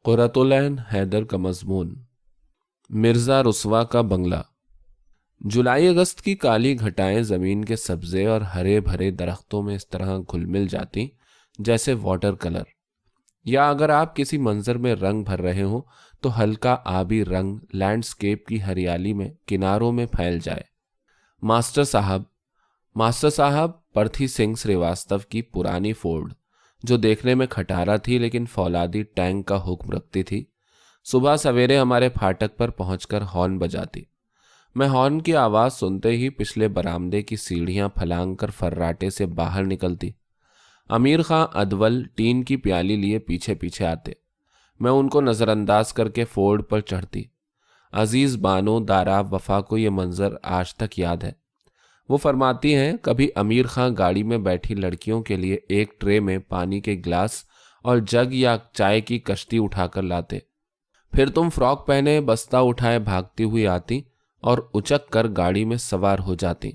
قرۃ حیدر کا مضمون، مرزا رسوا کا بنگلہ۔ جولائی اگست کی کالی گھٹائیں زمین کے سبزے اور ہرے بھرے درختوں میں اس طرح گھل مل جاتی جیسے واٹر کلر، یا اگر آپ کسی منظر میں رنگ بھر رہے ہوں تو ہلکا آبی رنگ لینڈسکیپ کی ہریالی میں کناروں میں پھیل جائے۔ ماسٹر صاحب پرتھی سنگھ سریواستو کی پرانی فورڈ، جو دیکھنے میں کھٹارا تھی لیکن فولادی ٹینک کا حکم رکھتی تھی، صبح سویرے ہمارے پھاٹک پر پہنچ کر ہارن بجاتی۔ میں ہارن کی آواز سنتے ہی پچھلے برآمدے کی سیڑھیاں پھلانگ کر فراٹے سے باہر نکلتی۔ امیر خاں ادول ٹین کی پیالی لیے پیچھے پیچھے آتے۔ میں ان کو نظر انداز کر کے فورڈ پر چڑھتی۔ عزیز بانو داراب وفا کو یہ منظر آج تک یاد ہے۔ وہ فرماتی ہیں، کبھی امیر خاں گاڑی میں بیٹھی لڑکیوں کے لیے ایک ٹرے میں پانی کے گلاس اور جگ یا چائے کی کشتی اٹھا کر لاتے، پھر تم فراک پہنے بستہ اٹھائے بھاگتی ہوئی آتی اور اچک کر گاڑی میں سوار ہو جاتی۔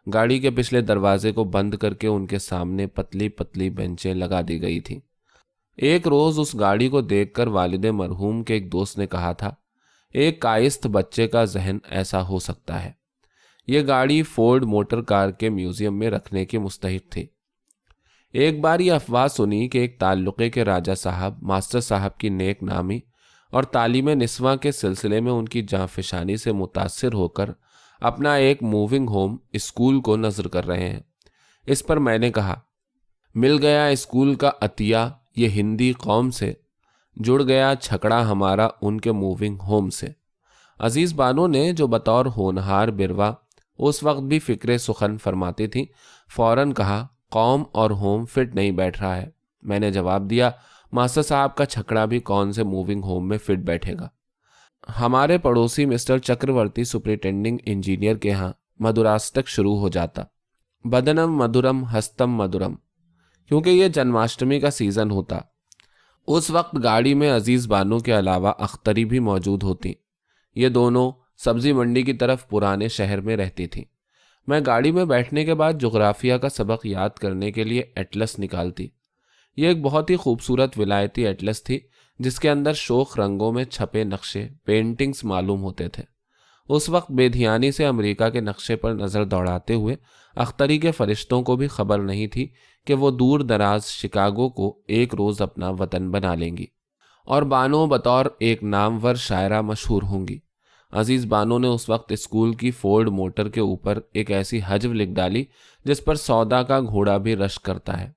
گاڑی کے پچھلے دروازے کو بند کر کے ان کے سامنے پتلی پتلی بینچیں لگا دی گئی تھیں۔ ایک روز اس گاڑی کو دیکھ کر والد مرحوم کے ایک دوست نے کہا تھا، ایک کائست بچے کا ذہن ایسا ہو سکتا ہے۔ یہ گاڑی فورڈ موٹر کار کے میوزیم میں رکھنے کی مستحق تھی۔ ایک بار یہ افواہ سنی کہ ایک تعلقے کے راجہ صاحب ماسٹر صاحب کی نیک نامی اور تعلیم نسواں کے سلسلے میں ان کی جانفشانی سے متاثر ہو کر اپنا ایک موونگ ہوم اسکول کو نظر کر رہے ہیں۔ اس پر میں نے کہا، مل گیا اسکول کا عطیہ یہ ہندی قوم سے، جڑ گیا چھکڑا ہمارا ان کے موونگ ہوم سے۔ عزیز بانو نے، جو بطور ہونہار بروا اس وقت بھی فکر سخن فرماتی تھی، فوراً کہا، قوم اور ہوم فٹ نہیں بیٹھ رہا ہے۔ میں نے جواب دیا، ماسٹر صاحب کا چھکڑا بھی کون سے موونگ ہوم میں فٹ بیٹھے گا۔ ہمارے پڑوسی مسٹر چکرورتی سپرنٹینڈنگ انجینئر کے ہاں مدھوراشٹک شروع ہو جاتا، بدنم مدھورم ہستم مدھورم، کیونکہ یہ جنماشٹمی کا سیزن ہوتا۔ اس وقت گاڑی میں عزیز بانو کے علاوہ اختری بھی موجود ہوتی۔ یہ دونوں سبزی منڈی کی طرف پرانے شہر میں رہتی تھی۔ میں گاڑی میں بیٹھنے کے بعد جغرافیہ کا سبق یاد کرنے کے لیے ایٹلس نکالتی۔ یہ ایک بہت ہی خوبصورت ولایتی ایٹلس تھی جس کے اندر شوخ رنگوں میں چھپے نقشے، پینٹنگز معلوم ہوتے تھے۔ اس وقت بے دھیانی سے امریکہ کے نقشے پر نظر دوڑاتے ہوئے اختری کے فرشتوں کو بھی خبر نہیں تھی کہ وہ دور دراز شکاگو کو ایک روز اپنا وطن بنا لیں گی اور بانو بطور ایک نامور شاعرہ مشہور ہوں گی۔ عزیز بانو نے اس وقت اسکول کی فورڈ موٹر کے اوپر ایک ایسی حجو لکھ ڈالی جس پر سودا کا گھوڑا بھی رشک کرتا ہے۔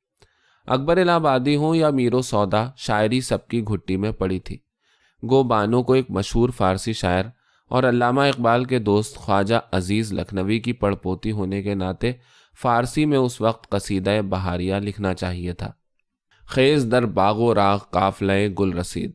اکبر الہ آبادی ہوں یا میرو سودا، شاعری سب کی گھٹی میں پڑی تھی۔ گو بانو کو ایک مشہور فارسی شاعر اور علامہ اقبال کے دوست خواجہ عزیز لکھنوی کی پڑپوتی ہونے کے ناطے فارسی میں اس وقت قصیدہ بہاریہ لکھنا چاہیے تھا، خیز در باغ و راغ قافلہ گل رسید۔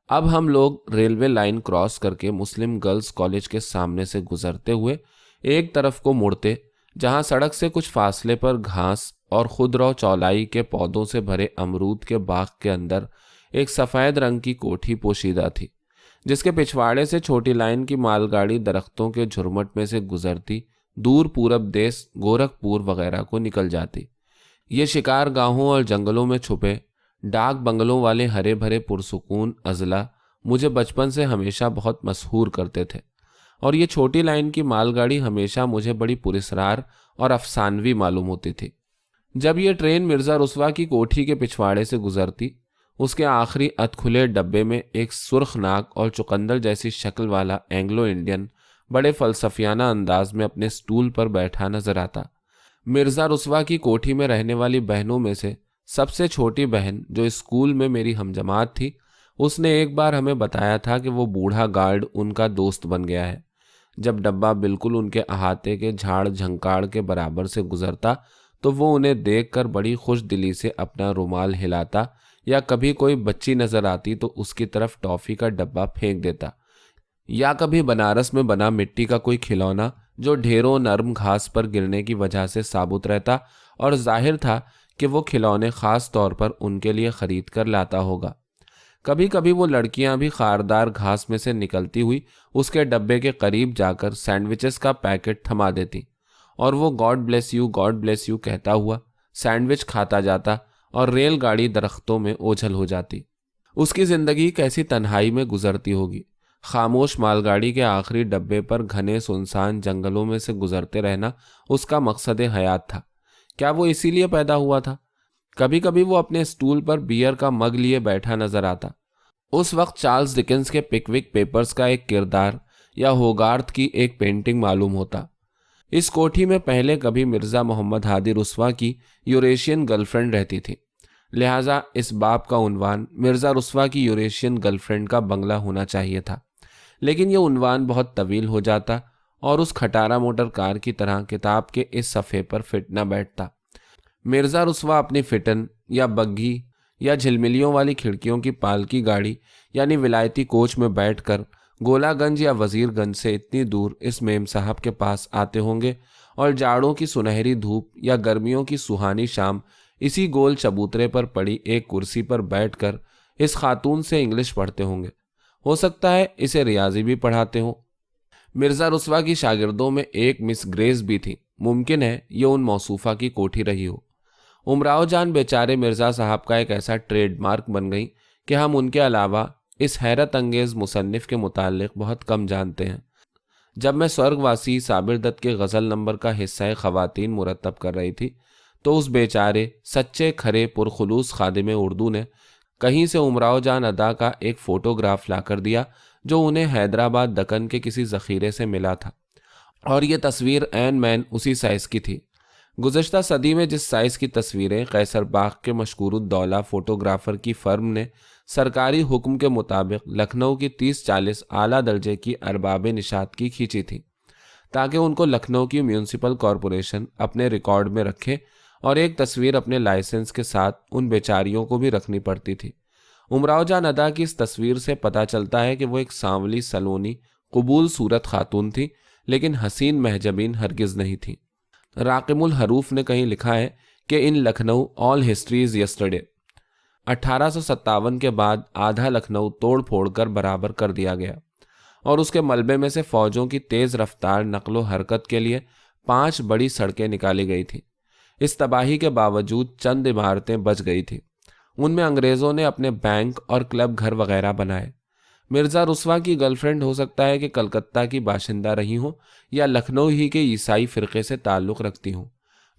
اب ہم لوگ ریلوے لائن کراس کر کے مسلم گرلز کالج کے سامنے سے گزرتے ہوئے ایک طرف کو مڑتے، جہاں سڑک سے کچھ فاصلے پر گھاس اور خودرو چولائی کے پودوں سے بھرے امرود کے باغ کے اندر ایک سفید رنگ کی کوٹھی پوشیدہ تھی، جس کے پچھواڑے سے چھوٹی لائن کی مال گاڑی درختوں کے جھرمٹ میں سے گزرتی دور پورب دیس گورکھپور وغیرہ کو نکل جاتی۔ یہ شکار گاہوں اور جنگلوں میں چھپے ڈاک بنگلوں والے ہرے بھرے پرسکون اضلاع مجھے بچپن سے ہمیشہ بہت مسحور کرتے تھے، اور یہ چھوٹی لائن کی مال گاڑی ہمیشہ مجھے بڑی پراسرار اور افسانوی معلوم ہوتی تھی۔ جب یہ ٹرین مرزا رسوا کی کوٹھی کے پچھواڑے سے گزرتی، اس کے آخری ادکھلے ڈبے میں ایک سرخ ناک اور چقندر جیسی شکل والا اینگلو انڈین بڑے فلسفیانہ انداز میں اپنے سٹول پر بیٹھا نظر آتا۔ مرزا رسوا کی کوٹھی میں رہنے والی بہنوں میں سے سب سے چھوٹی بہن، جو اسکول میں میری ہم جماعت تھی، اس نے ایک بار ہمیں بتایا تھا کہ وہ بوڑھا گارڈ ان کا دوست بن گیا ہے۔ جب ڈبہ بالکل ان کے احاطے کے جھاڑ جھنکاڑ کے برابر سے گزرتا تو وہ انہیں دیکھ کر بڑی خوش دلی سے اپنا رومال ہلاتا، یا کبھی کوئی بچی نظر آتی تو اس کی طرف ٹافی کا ڈبہ پھینک دیتا، یا کبھی بنارس میں بنا مٹی کا کوئی کھلونا جو ڈھیروں نرم گھاس پر گرنے کی وجہ سے ثابت رہتا اور ظاہر تھا کہ وہ کھلونے خاص طور پر ان کے لیے خرید کر لاتا ہوگا۔ کبھی کبھی وہ لڑکیاں بھی خاردار گھاس میں سے نکلتی ہوئی اس کے ڈبے کے قریب جا کر سینڈوچز کا پیکٹ تھما دیتی، اور وہ گاڈ بلیس یو کہتا ہوا سینڈوچ کھاتا جاتا اور ریل گاڑی درختوں میں اوجھل ہو جاتی۔ اس کی زندگی کیسی تنہائی میں گزرتی ہوگی۔ خاموش مال گاڑی کے آخری ڈبے پر گھنے سنسان جنگلوں میں سے گزرتے رہنا اس کا مقصد حیات تھا۔ کیا وہ اسی لیے پیدا ہوا تھا؟ کبھی کبھی وہ اپنے اسٹول پر بیئر کا مگ لیے بیٹھا نظر آتا۔ اس وقت چارلز ڈکنس کے پکوک پیپرز کا ایک کردار یا ہوگارتھ کی ایک پینٹنگ معلوم ہوتا۔ اس کوٹھی میں پہلے کبھی مرزا محمد ہادی رسوا کی یوریشین گرل فرینڈ رہتی تھی، لہٰذا اس باب کا عنوان مرزا رسوا کی یوریشین گرل فرینڈ کا بنگلہ ہونا چاہیے تھا، لیکن یہ عنوان بہت طویل ہو جاتا اور اس کھٹارا موٹر کار کی طرح کتاب کے اس صفحے پر فٹ نہ بیٹھتا۔ مرزا رسوا اپنی فٹن یا بگھی یا جھلملیوں والی کھڑکیوں کی پالکی گاڑی یعنی ولایتی کوچ میں بیٹھ کر گولا گنج یا وزیر گنج سے اتنی دور اس میم صاحب کے پاس آتے ہوں گے اور جاڑوں کی سنہری دھوپ یا گرمیوں کی سہانی شام اسی گول چبوترے پر پڑی ایک کرسی پر بیٹھ کر اس خاتون سے انگلش پڑھتے ہوں گے، ہو سکتا ہے اسے ریاضی بھی پڑھاتے ہوں۔ مرزا رسوا کی شاگردوں میں ایک مس گریز بھی تھی، ممکن ہے یہ ان موصوفہ کی کوٹھی رہی ہو۔ امراؤ جان بیچارے مرزا صاحب کا ایک ایسا ٹریڈ مارک بن گئی کہ ہم ان کے علاوہ اس حیرت انگیز مصنف کے متعلق بہت کم جانتے ہیں۔ جب میں سورگ واسی صابر دت کے غزل نمبر کا حصہ خواتین مرتب کر رہی تھی تو اس بیچارے سچے کھرے پرخلوص خادم اردو نے کہیں سے امراؤ جان ادا کا ایک فوٹوگراف لا کر دیا جو انہیں حیدرآباد دکن کے کسی ذخیرے سے ملا تھا، اور یہ تصویر عین مین اسی سائز کی تھی۔ گزشتہ صدی میں جس سائز کی تصویریں قیصر باغ کے مشکور الدولہ فوٹوگرافر کی فرم نے سرکاری حکم کے مطابق لکھنؤ کی 30-40 اعلیٰ درجے کی ارباب نشاط کی کھینچی تھی تاکہ ان کو لکھنؤ کی میونسپل کارپوریشن اپنے ریکارڈ میں رکھے، اور ایک تصویر اپنے لائسنس کے ساتھ ان بیچاریوں کو بھی رکھنی پڑتی تھی۔ امراؤ جان ادا کی اس تصویر سے پتہ چلتا ہے کہ وہ ایک سانولی سلونی قبول صورت خاتون تھی، لیکن حسین محجبین ہرگز نہیں تھی۔ راقم الحروف نے کہیں لکھا ہے کہ ان لکھنؤ آل ہسٹریز یسٹرڈے۔ 1857 کے بعد آدھا لکھنؤ توڑ پھوڑ کر برابر کر دیا گیا اور اس کے ملبے میں سے فوجوں کی تیز رفتار نقل و حرکت کے لیے 5 بڑی سڑکیں نکالی گئی تھیں۔ اس تباہی کے باوجود چند عمارتیں بچ گئی تھیں، ان میں انگریزوں نے اپنے بینک اور کلب گھر وغیرہ بنائے۔ مرزا رسوا کی گرل فرینڈ ہو سکتا ہے کہ کلکتہ کی باشندہ رہی ہوں یا لکھنؤ ہی کے عیسائی فرقے سے تعلق رکھتی ہوں،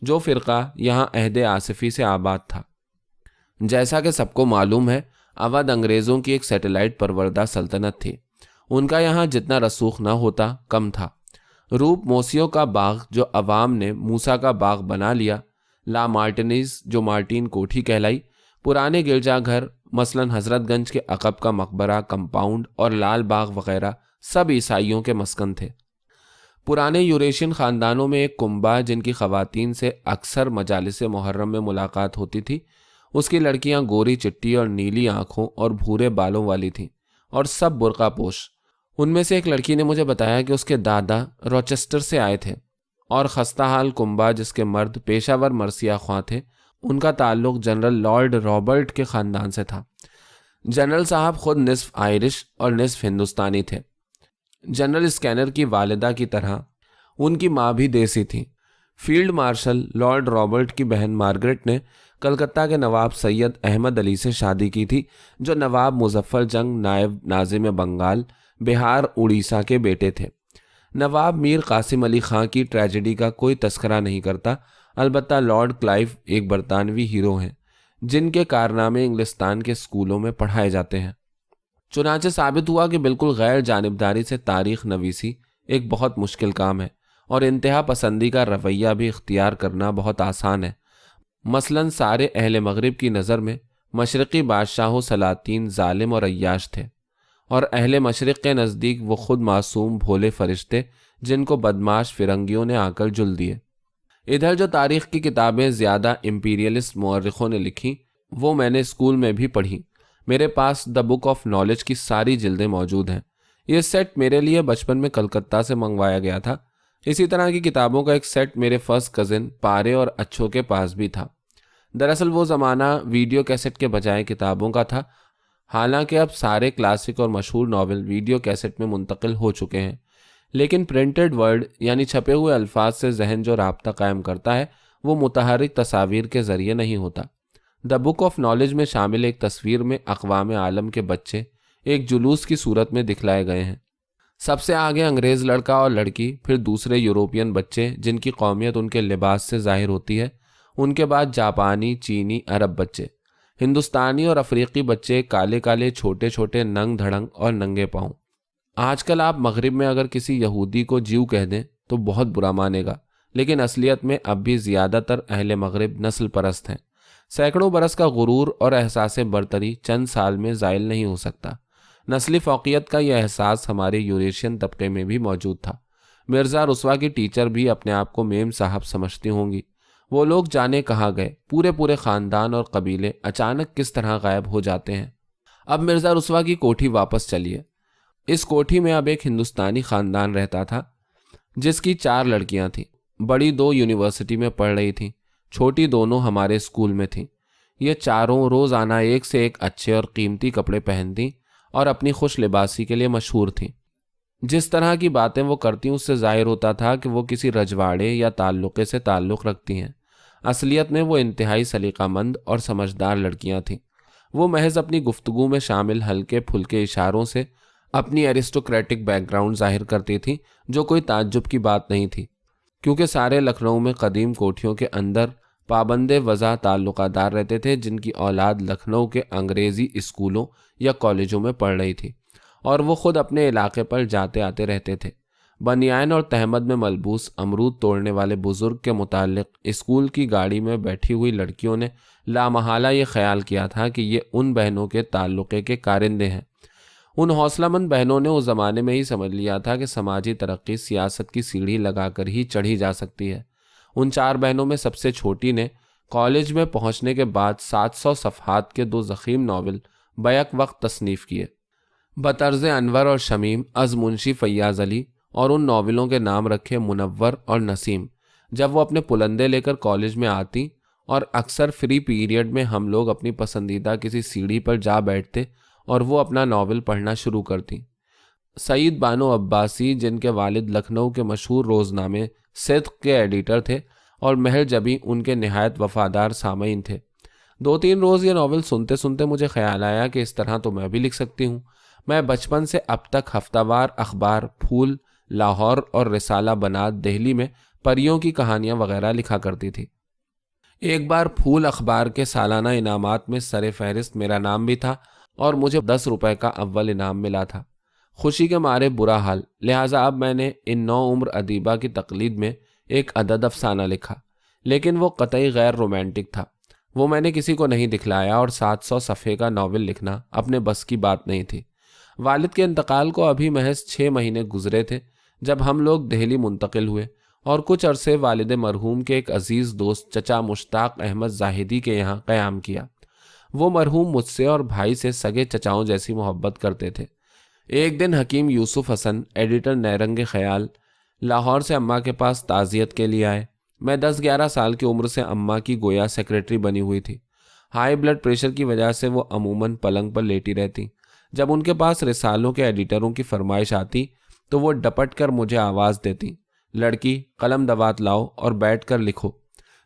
جو فرقہ یہاں عہد آصفی سے آباد تھا۔ جیسا کہ سب کو معلوم ہے، اودھ انگریزوں کی ایک سیٹلائٹ پروردہ سلطنت تھی، ان کا یہاں جتنا رسوخ نہ ہوتا کم تھا۔ روپ موسیوں کا باغ جو عوام نے موسیٰ کا باغ بنا لیا، لا مارٹینیز جو مارٹین کوٹھی کہلائی، پرانے گرجا گھر مثلاً حضرت گنج کے عقب کا مقبرہ کمپاؤنڈ اور لال باغ وغیرہ سب عیسائیوں کے مسکن تھے۔ پرانے یوریشین خاندانوں میں ایک کنبہ جن کی خواتین سے اکثر مجالس محرم میں ملاقات ہوتی تھی، اس کی لڑکیاں گوری چٹی اور نیلی آنکھوں اور بھورے بالوں والی تھیں اور سب برقع پوش۔ ان میں سے ایک لڑکی نے مجھے بتایا کہ اس کے دادا روچسٹر سے آئے تھے، اور خستہ حال کنبہ جس کے مرد پیشہ ور مرثیہ خواں تھے، ان کا تعلق جنرل لارڈ رابرٹ کے خاندان سے تھا۔ جنرل صاحب خود نصف آئرش اور نصف ہندوستانی تھے۔ جنرل اسکینر کی والدہ کی طرح ان کی ماں بھی دیسی تھی۔ فیلڈ مارشل لارڈ رابرٹ کی بہن مارگریٹ نے کلکتہ کے نواب سید احمد علی سے شادی کی تھی، جو نواب مظفر جنگ نائب ناظم بنگال بہار اڑیسہ کے بیٹے تھے۔ نواب میر قاسم علی خاں کی ٹریجڈی کا کوئی تذکرہ نہیں کرتا، البتہ لارڈ کلائیو ایک برطانوی ہیرو ہیں جن کے کارنامے انگلستان کے اسکولوں میں پڑھائے جاتے ہیں۔ چنانچہ ثابت ہوا کہ بالکل غیر جانبداری سے تاریخ نویسی ایک بہت مشکل کام ہے، اور انتہا پسندی کا رویہ بھی اختیار کرنا بہت آسان ہے۔ مثلاً سارے اہل مغرب کی نظر میں مشرقی بادشاہ و سلاطین ظالم اور عیاش تھے، اور اہل مشرق کے نزدیک وہ خود معصوم بھولے فرشتے جن کو بدماش فرنگیوں نے آ کر جل دیے۔ ادھر جو تاریخ کی کتابیں زیادہ امپیریلسٹ مورخوں نے لکھی وہ میں نے اسکول میں بھی پڑھی۔ میرے پاس دا بک آف نالج کی ساری جلدیں موجود ہیں۔ یہ سیٹ میرے لیے بچپن میں کلکتہ سے منگوایا گیا تھا۔ اسی طرح کی کتابوں کا ایک سیٹ میرے فرسٹ کزن پارے اور اچھو کے پاس بھی تھا۔ دراصل وہ زمانہ ویڈیو کیسٹ کے بجائے کتابوں کا تھا، حالانکہ اب سارے کلاسک اور مشہور ناول ویڈیو کیسٹ میں منتقل ہو چکے ہیں، لیکن پرنٹڈ ورڈ یعنی چھپے ہوئے الفاظ سے ذہن جو رابطہ قائم کرتا ہے وہ متحرک تصاویر کے ذریعے نہیں ہوتا۔ دا بک آف نالج میں شامل ایک تصویر میں اقوام عالم کے بچے ایک جلوس کی صورت میں دکھلائے گئے ہیں۔ سب سے آگے انگریز لڑکا اور لڑکی، پھر دوسرے یورپین بچے جن کی قومیت ان کے لباس سے ظاہر ہوتی ہے، ان کے بعد جاپانی، چینی، عرب بچے، ہندوستانی اور افریقی بچے، کالے کالے چھوٹے چھوٹے ننگ دھڑنگ اور ننگے پاؤں۔ آج کل آپ مغرب میں اگر کسی یہودی کو جیو کہہ دیں تو بہت برا مانے گا، لیکن اصلیت میں اب بھی زیادہ تر اہل مغرب نسل پرست ہیں۔ سینکڑوں برس کا غرور اور احساس برتری چند سال میں زائل نہیں ہو سکتا۔ نسلی فوقیت کا یہ احساس ہمارے یوریشین طبقے میں بھی موجود تھا۔ مرزا رسوا کی ٹیچر بھی اپنے آپ کو میم صاحب سمجھتی ہوں گی۔ وہ لوگ جانے کہاں گئے، پورے خاندان اور قبیلے اچانک کس طرح غائب ہو جاتے ہیں۔ اب مرزا رسوا کی کوٹھی واپس چلیے۔ اس کوٹھی میں اب ایک ہندوستانی خاندان رہتا تھا جس کی 4 لڑکیاں تھیں۔ بڑی 2 یونیورسٹی میں پڑھ رہی تھیں، چھوٹی دونوں ہمارے اسکول میں تھیں۔ یہ چاروں روزانہ ایک سے ایک اچھے اور قیمتی کپڑے پہنتی اور اپنی خوش لباسی کے لیے مشہور تھیں۔ جس طرح کی باتیں وہ کرتی اس سے ظاہر ہوتا تھا کہ وہ کسی رجواڑے یا تعلقے سے تعلق رکھتی ہیں۔ اصلیت میں وہ انتہائی سلیقہ مند اور سمجھدار لڑکیاں تھیں۔ وہ محض اپنی گفتگو میں شامل ہلکے پھلکے اشاروں سے اپنی ایرسٹوکریٹک بیک گراؤنڈ ظاہر کرتی تھیں، جو کوئی تعجب کی بات نہیں تھی، کیونکہ سارے لکھنؤ میں قدیم کوٹھیوں کے اندر پابند وضع تعلقہ دار رہتے تھے جن کی اولاد لکھنؤ کے انگریزی اسکولوں یا کالجوں میں پڑھ رہی تھی، اور وہ خود اپنے علاقے پر جاتے آتے رہتے تھے۔ بنیان اور تہمد میں ملبوس امرود توڑنے والے بزرگ کے متعلق اسکول کی گاڑی میں بیٹھی ہوئی لڑکیوں نے لامحالہ یہ خیال کیا تھا کہ یہ ان بہنوں کے تعلقے کے کارندے ہیں۔ ان حوصلہ مند بہنوں نے اس زمانے میں ہی سمجھ لیا تھا کہ سماجی ترقی سیاست کی سیڑھی لگا کر ہی چڑھی جا سکتی ہے۔ ان 4 بہنوں میں سب سے چھوٹی نے کالج میں پہنچنے کے بعد 700 صفحات کے 2 ضخیم ناول بیک وقت تصنیف کیے، بطرز انور اور شمیم از منشی فیاض علی، اور ان ناولوں کے نام رکھے منور اور نسیم۔ جب وہ اپنے پلندے لے کر کالج میں آتی اور اکثر فری پیریڈ میں ہم لوگ اپنی پسندیدہ کسی سیڑھی پر جا بیٹھتے اور وہ اپنا ناول پڑھنا شروع کرتی۔ سعید بانو عباسی، جن کے والد لکھنؤ کے مشہور روزنامے صدق کے ایڈیٹر تھے، اور مہر جبی ان کے نہایت وفادار سامعین تھے۔ 2-3 روز یہ ناول سنتے سنتے مجھے خیال آیا کہ اس طرح تو میں بھی لکھ سکتی ہوں۔ میں بچپن سے اب تک ہفتہ وار اخبار پھول، لاہور اور رسالہ بنات دہلی میں پریوں کی کہانیاں وغیرہ لکھا کرتی تھی۔ ایک بار پھول اخبار کے سالانہ انعامات میں سر فہرست میرا نام بھی تھا اور مجھے 10 روپے کا اول انعام ملا تھا۔ خوشی کے مارے برا حال، لہٰذا اب میں نے ان نو عمر ادیبہ کی تقلید میں ایک عدد افسانہ لکھا، لیکن وہ قطعی غیر رومانٹک تھا۔ وہ میں نے کسی کو نہیں دکھلایا، اور 700 صفحے کا ناول لکھنا اپنے بس کی بات نہیں تھی۔ والد کے انتقال کو ابھی محض 6 مہینے گزرے تھے جب ہم لوگ دہلی منتقل ہوئے، اور کچھ عرصے والد مرحوم کے ایک عزیز دوست چچا مشتاق احمد زاہدی کے یہاں قیام کیا۔ وہ مرحوم مجھ سے اور بھائی سے سگے چچاؤں جیسی محبت کرتے تھے۔ ایک دن حکیم یوسف حسن، ایڈیٹر نیرنگ خیال، لاہور سے اماں کے پاس تعزیت کے لیے آئے۔ میں 10-11 سال کی عمر سے اماں کی گویا سیکریٹری بنی ہوئی تھی۔ ہائی بلڈ پریشر کی وجہ سے وہ عموماً پلنگ پر لیٹی رہتی۔ جب ان کے پاس رسالوں کے ایڈیٹروں کی فرمائش آتی تو وہ ڈپٹ کر مجھے آواز دیتی، لڑکی قلم دوات لاؤ اور بیٹھ کر لکھو۔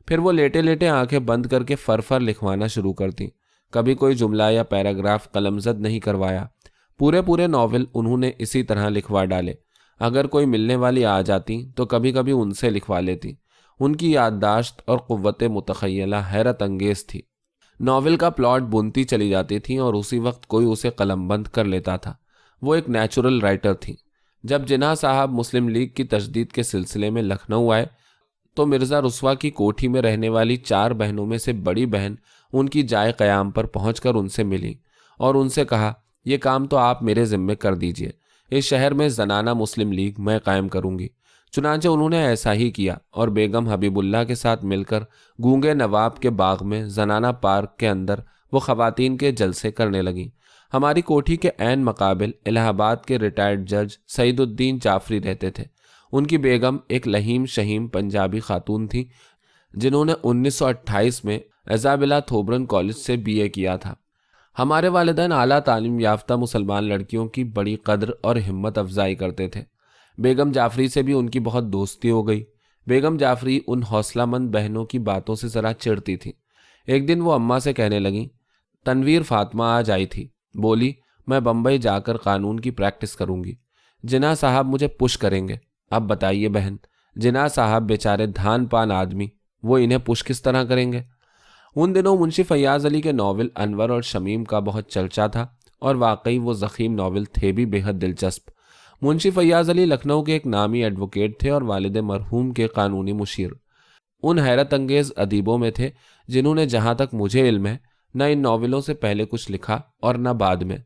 پھر وہ لیٹے لیٹے آنکھیں بند کر کے فر لکھوانا شروع کرتی۔ کبھی کوئی جملہ یا پیراگراف قلم زد نہیں کروایا۔ پورے ناول انہوں نے اسی طرح لکھوا ڈالے۔ اگر کوئی ملنے والی آ جاتی تو کبھی کبھی ان سے لکھوا لیتی۔ ان کی یادداشت اور قوت متخیلہ حیرت انگیز تھی۔ ناول کا پلاٹ بنتی چلی جاتی تھی اور اسی وقت کوئی اسے قلم بند کر لیتا تھا۔ وہ ایک نیچرل رائٹر تھی۔ جب جناح صاحب مسلم لیگ کی تجدید کے سلسلے میں لکھنؤ آئے تو مرزا رسوا کی کوٹھی میں رہنے والی 4 بہنوں میں سے بڑی بہن ان کی جائے قیام پر پہنچ کر ان سے ملی اور ان سے کہا، یہ کام تو آپ میرے ذمے کر دیجئے، اس شہر میں زنانہ مسلم لیگ میں قائم کروں گی۔ چنانچہ انہوں نے ایسا ہی کیا اور بیگم حبیب اللہ کے ساتھ مل کر گونگے نواب کے باغ میں زنانہ پارک کے اندر وہ خواتین کے جلسے کرنے لگیں۔ ہماری کوٹھی کے عین مقابل الہ آباد کے ریٹائرڈ جج سعید الدین جعفری رہتے تھے۔ ان کی بیگم ایک لہیم شہیم پنجابی خاتون تھی جنہوں نے 1928 میں ایزابیلا تھوبرن کالج سے BA کیا تھا۔ ہمارے والدین اعلیٰ تعلیم یافتہ مسلمان لڑکیوں کی بڑی قدر اور ہمت افزائی کرتے تھے۔ بیگم جعفری سے بھی ان کی بہت دوستی ہو گئی۔ بیگم جعفری ان حوصلہ مند بہنوں کی باتوں سے ذرا چڑھتی تھی۔ ایک دن وہ اماں سے کہنے لگیں، تنویر فاطمہ آج آئی تھی، بولی میں بمبئی جا کر قانون کی پریکٹس کروں گی، جناح صاحب مجھے پش کریں گے۔ اب بتائیے بہن، جناح صاحب بیچارے دھان پان آدمی، وہ انہیں پش کس طرح کریں گے؟ ان دنوں منشی فیاض علی کے ناول انور اور شمیم کا بہت چرچا تھا، اور واقعی وہ ضخیم ناول تھے بھی بے حد دلچسپ۔ منشی فیاض علی لکھنؤ کے ایک نامی ایڈوکیٹ تھے اور والد مرحوم کے قانونی مشیر۔ ان حیرت انگیز ادیبوں میں تھے جنہوں نے جہاں تک مجھے علم ہے نہ ان ناولوں سے پہلے کچھ لکھا اور نہ بعد میں۔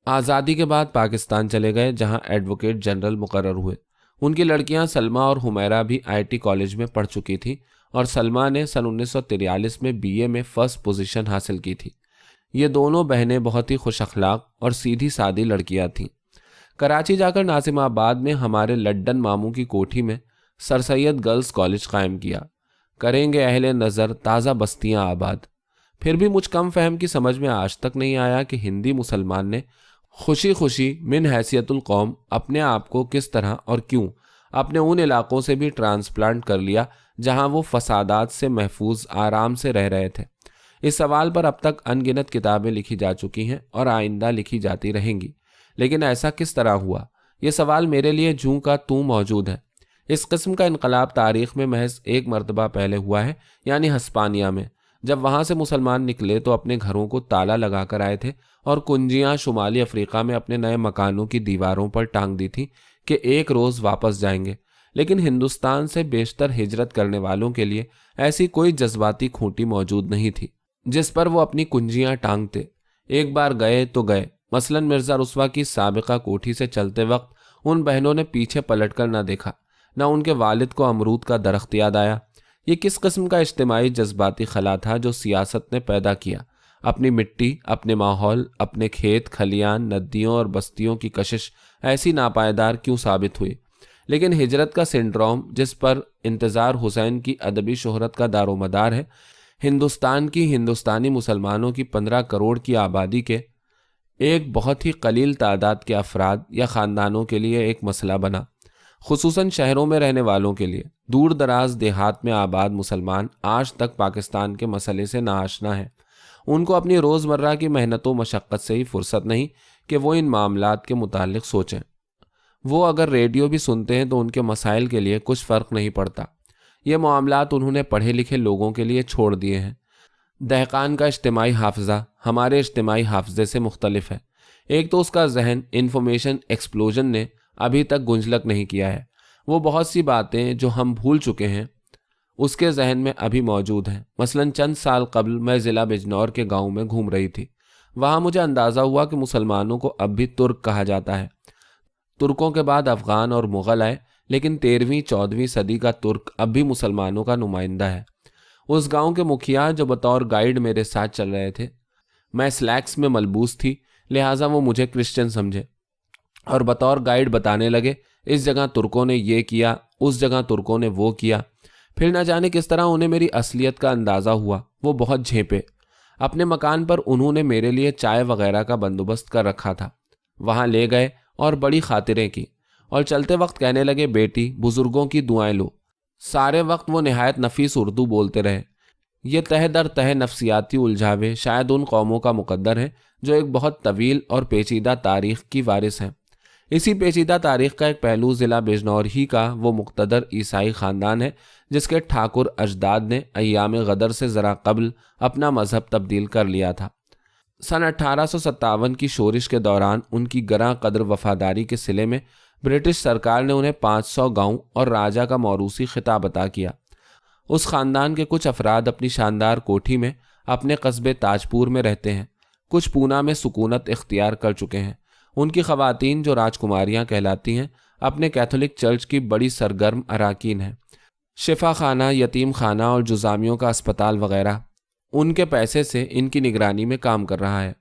آزادی کے بعد پاکستان چلے گئے جہاں ایڈوکیٹ جنرل مقرر ہوئے۔ ان کی لڑکیاں سلمیٰ اور حمیرہ بھی IIT کالج میں پڑھ چکی تھیں اور سلمیٰ نے سن 1943 میں BA میں فرسٹ پوزیشن حاصل کی تھی۔ یہ دونوں بہنیں بہت ہی خوش اخلاق اور سیدھی سادی لڑکیاں تھیں۔ کراچی جا کر ناظم آباد میں ہمارے لڈن ماموں کی کوٹھی میں سر سید گرلز کالج قائم کیا۔ کریں گے اہل نظر تازہ بستیاں آباد۔ پھر بھی مجھ کم فہم کی سمجھ میں آج تک نہیں آیا کہ ہندی مسلمان نے خوشی خوشی من حیثیت القوم اپنے آپ کو کس طرح اور کیوں اپنے ان علاقوں سے بھی ٹرانسپلانٹ کر لیا جہاں وہ فسادات سے محفوظ آرام سے رہ رہے تھے۔ اس سوال پر اب تک ان گنت کتابیں لکھی جا چکی ہیں اور آئندہ لکھی جاتی رہیں گی، لیکن ایسا کس طرح ہوا؟ یہ سوال میرے لیے جوں کا توں موجود ہے۔ اس قسم کا انقلاب تاریخ میں محض ایک مرتبہ پہلے ہوا ہے، یعنی ہسپانیہ میں۔ جب وہاں سے مسلمان نکلے تو اپنے گھروں کو تالا لگا کر آئے تھے اور کنجیاں شمالی افریقہ میں اپنے نئے مکانوں کی دیواروں پر ٹانگ دی تھیں کہ ایک روز واپس جائیں گے، لیکن ہندوستان سے بیشتر ہجرت کرنے والوں کے لیے ایسی کوئی جذباتی کھوٹی موجود نہیں تھی جس پر وہ اپنی کنجیاں ٹانگتے۔ ایک بار گئے تو گئے۔ مثلا مرزا رسوا کی سابقہ کوٹھی سے چلتے وقت ان بہنوں نے پیچھے پلٹ کر نہ دیکھا، نہ ان کے والد کو امرود کا درخت یاد آیا۔ یہ کس قسم کا اجتماعی جذباتی خلا تھا جو سیاست نے پیدا کیا؟ اپنی مٹی، اپنے ماحول، اپنے کھیت کھلیان، ندیوں اور بستیوں کی کشش ایسی ناپائیدار کیوں ثابت ہوئی؟ لیکن ہجرت کا سنڈروم جس پر انتظار حسین کی ادبی شہرت کا دار و مدار ہے، ہندوستان کی ہندوستانی مسلمانوں کی 15 کروڑ کی آبادی کے ایک بہت ہی قلیل تعداد کے افراد یا خاندانوں کے لیے ایک مسئلہ بنا، خصوصاً شہروں میں رہنے والوں کے لیے۔ دور دراز دیہات میں آباد مسلمان آج تک پاکستان کے مسئلے سے ناآشنا ہیں۔ ان کو اپنی روزمرہ کی محنت و مشقت سے ہی فرصت نہیں کہ وہ ان معاملات کے متعلق سوچیں۔ وہ اگر ریڈیو بھی سنتے ہیں تو ان کے مسائل کے لیے کچھ فرق نہیں پڑتا۔ یہ معاملات انہوں نے پڑھے لکھے لوگوں کے لیے چھوڑ دیے ہیں۔ دہقان کا اجتماعی حافظہ ہمارے اجتماعی حافظے سے مختلف ہے۔ ایک تو اس کا ذہن انفارمیشن ایکسپلوژن نے ابھی تک گنجلک نہیں کیا ہے۔ وہ بہت سی باتیں جو ہم بھول چکے ہیں اس کے ذہن میں ابھی موجود ہیں۔ مثلا چند سال قبل میں ضلع بجنور کے گاؤں میں گھوم رہی تھی۔ وہاں مجھے اندازہ ہوا کہ مسلمانوں کو اب بھی ترک کہا جاتا ہے۔ ترکوں کے بعد افغان اور مغل آئے، لیکن 13ویں 14ویں صدی کا ترک اب بھی مسلمانوں کا نمائندہ ہے۔ اس گاؤں کے مکھیا جو بطور گائیڈ میرے ساتھ چل رہے تھے، میں سلیکس میں ملبوس تھی، لہٰذا وہ مجھے کرسچن سمجھے اور بطور گائیڈ بتانے لگے اس جگہ ترکوں نے یہ کیا، اس جگہ ترکوں نے وہ کیا۔ پھر نہ جانے کس طرح انہیں میری اصلیت کا اندازہ ہوا۔ وہ بہت جھیپے۔ اپنے مکان پر انہوں نے میرے لیے چائے وغیرہ کا بندوبست کر رکھا تھا، وہاں لے گئے اور بڑی خاطریں کی، اور چلتے وقت کہنے لگے بیٹی بزرگوں کی دعائیں لو۔ سارے وقت وہ نہایت نفیس اردو بولتے رہے۔ یہ تہ در تہ نفسیاتی الجھاوے شاید ان قوموں کا مقدر ہے جو ایک بہت طویل اور پیچیدہ تاریخ کی وارث ہیں۔ اسی پیچیدہ تاریخ کا ایک پہلو ضلع بجنور ہی کا وہ مقتدر عیسائی خاندان ہے جس کے ٹھاکر اجداد نے ایام غدر سے ذرا قبل اپنا مذہب تبدیل کر لیا تھا۔ سن 1857 کی شورش کے دوران ان کی گراں قدر وفاداری کے صلے میں برٹش سرکار نے انہیں 500 گاؤں اور راجہ کا موروثی خطاب عطا کیا۔ اس خاندان کے کچھ افراد اپنی شاندار کوٹھی میں اپنے قصبے تاجپور میں رہتے ہیں، کچھ پونا میں سکونت اختیار کر چکے ہیں۔ ان کی خواتین جو راجکماریاں کہلاتی ہیں اپنے کیتھولک چرچ کی بڑی سرگرم اراکین ہیں۔ شفا خانہ، یتیم خانہ اور جزامیوں کا اسپتال وغیرہ ان کے پیسے سے ان کی نگرانی میں کام کر رہا ہے۔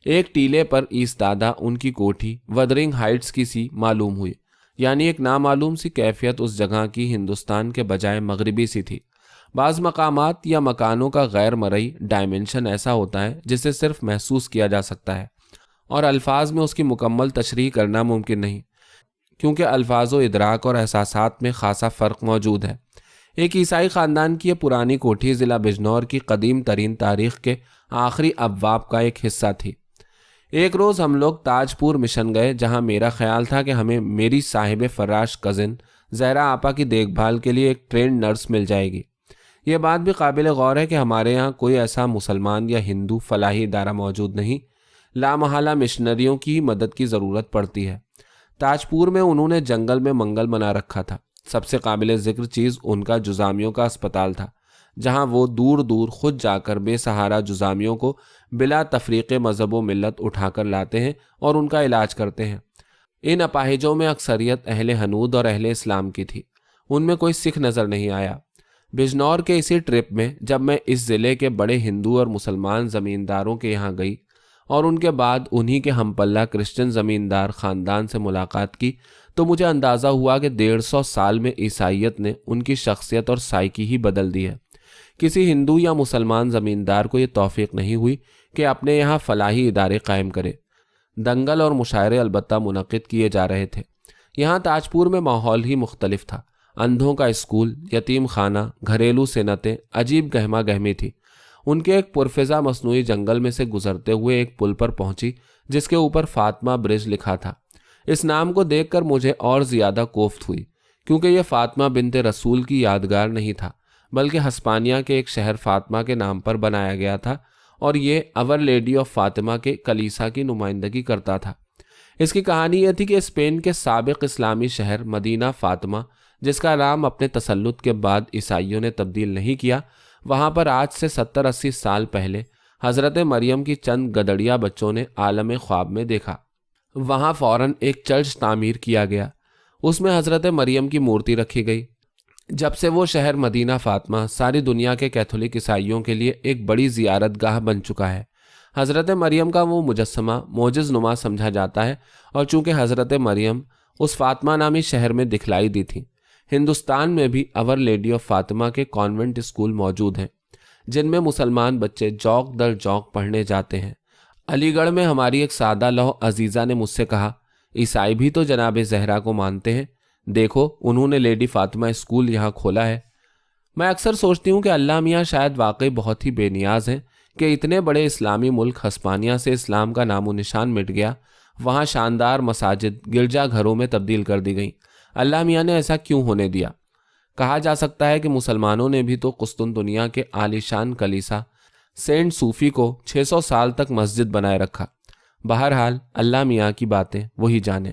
ایک ٹیلے پر ایستادہ ان کی کوٹھی ودرنگ ہائٹس کی سی معلوم ہوئی، یعنی ایک نامعلوم سی کیفیت اس جگہ کی ہندوستان کے بجائے مغربی سی تھی۔ بعض مقامات یا مکانوں کا غیر مرئی ڈائمنشن ایسا ہوتا ہے جسے صرف محسوس کیا جا سکتا ہے، اور الفاظ میں اس کی مکمل تشریح کرنا ممکن نہیں، کیونکہ الفاظ و ادراک اور احساسات میں خاصا فرق موجود ہے۔ ایک عیسائی خاندان کی یہ پرانی کوٹھی ضلع بجنور کی قدیم ترین تاریخ کے آخری ابواب کا ایک حصہ تھی۔ ایک روز ہم لوگ تاج پور مشن گئے، جہاں میرا خیال تھا کہ ہمیں میری صاحب فراش کزن زہرا آپا کی دیکھ بھال کے لیے ایک ٹرینڈ نرس مل جائے گی۔ یہ بات بھی قابل غور ہے کہ ہمارے یہاں کوئی ایسا مسلمان یا ہندو فلاحی ادارہ موجود نہیں، لامحالہ مشنریوں کی مدد کی ضرورت پڑتی ہے۔ تاج پور میں انہوں نے جنگل میں منگل بنا رکھا تھا۔ سب سے قابل ذکر چیز ان کا جزامیوں کا اسپتال تھا، جہاں وہ دور دور خود جا کر بے سہارا جزامیوں کو بلا تفریق مذہب و ملت اٹھا کر لاتے ہیں اور ان کا علاج کرتے ہیں۔ ان اپاہجوں میں اکثریت اہل ہنود اور اہل اسلام کی تھی، ان میں کوئی سکھ نظر نہیں آیا۔ بجنور کے اسی ٹرپ میں جب میں اس ضلع کے بڑے ہندو اور مسلمان زمینداروں کے یہاں گئی اور ان کے بعد انہی کے ہم پلہ کرسچن زمیندار خاندان سے ملاقات کی، تو مجھے اندازہ ہوا کہ 150 سال میں عیسائیت نے ان کی شخصیت اور سائیکی ہی بدل دی ہے۔ کسی ہندو یا مسلمان زمیندار کو یہ توفیق نہیں ہوئی کہ اپنے یہاں فلاحی ادارے قائم کرے۔ دنگل اور مشاعرے البتہ منعقد کیے جا رہے تھے۔ یہاں تاج پور میں ماحول ہی مختلف تھا۔ اندھوں کا اسکول، یتیم خانہ، گھریلو صنعتیں، عجیب گہما گہمی تھی۔ ان کے ایک پرفضا مصنوعی جنگل میں سے گزرتے ہوئے ایک پل پر پہنچی جس کے اوپر فاطمہ برج لکھا تھا۔ اس نام کو دیکھ کر مجھے اور زیادہ کوفت ہوئی، کیونکہ یہ فاطمہ بنت رسول کی یادگار نہیں تھا، بلکہ ہسپانیہ کے ایک شہر فاطمہ کے نام پر بنایا گیا تھا، اور یہ اور لیڈی آف فاطمہ کے کلیسا کی نمائندگی کرتا تھا۔ اس کی کہانی یہ تھی کہ اسپین کے سابق اسلامی شہر مدینہ فاطمہ، جس کا نام اپنے تسلط کے بعد عیسائیوں نے تبدیل نہیں کیا، وہاں پر آج سے 70-80 سال پہلے حضرت مریم کی چند گدڑیا بچوں نے عالم خواب میں دیکھا۔ وہاں فوراً ایک چرچ تعمیر کیا گیا، اس میں حضرت مریم کی مورتی رکھی گئی۔ جب سے وہ شہر مدینہ فاطمہ ساری دنیا کے کیتھولک عیسائیوں کے لیے ایک بڑی زیارت گاہ بن چکا ہے۔ حضرت مریم کا وہ مجسمہ معجز نما سمجھا جاتا ہے، اور چونکہ حضرت مریم اس فاطمہ نامی شہر میں دکھلائی دی تھی، ہندوستان میں بھی اور لیڈی آف فاطمہ کے کانوینٹ اسکول موجود ہیں، جن میں مسلمان بچے جوق در جوق پڑھنے جاتے ہیں۔ علی گڑھ میں ہماری ایک سادہ لوح عزیزہ نے مجھ سے کہا، عیسائی بھی تو جناب زہرا کو مانتے ہیں، دیکھو انہوں نے لیڈی فاطمہ اسکول یہاں کھولا ہے۔ میں اکثر سوچتی ہوں کہ اللہ میاں شاید واقعی بہت ہی بے نیاز ہیں کہ اتنے بڑے اسلامی ملک ہسپانیہ سے اسلام کا نام و نشان مٹ گیا، وہاں شاندار مساجد گرجا گھروں میں تبدیل کر دی گئیں۔ اللہ میاں نے ایسا کیوں ہونے دیا؟ کہا جا سکتا ہے کہ مسلمانوں نے بھی تو قسطنطنیہ کے عالیشان کلیسا سینٹ صوفی کو 600 سال تک مسجد بنائے رکھا۔ بہرحال اللہ میاں کی باتیں وہی جانے۔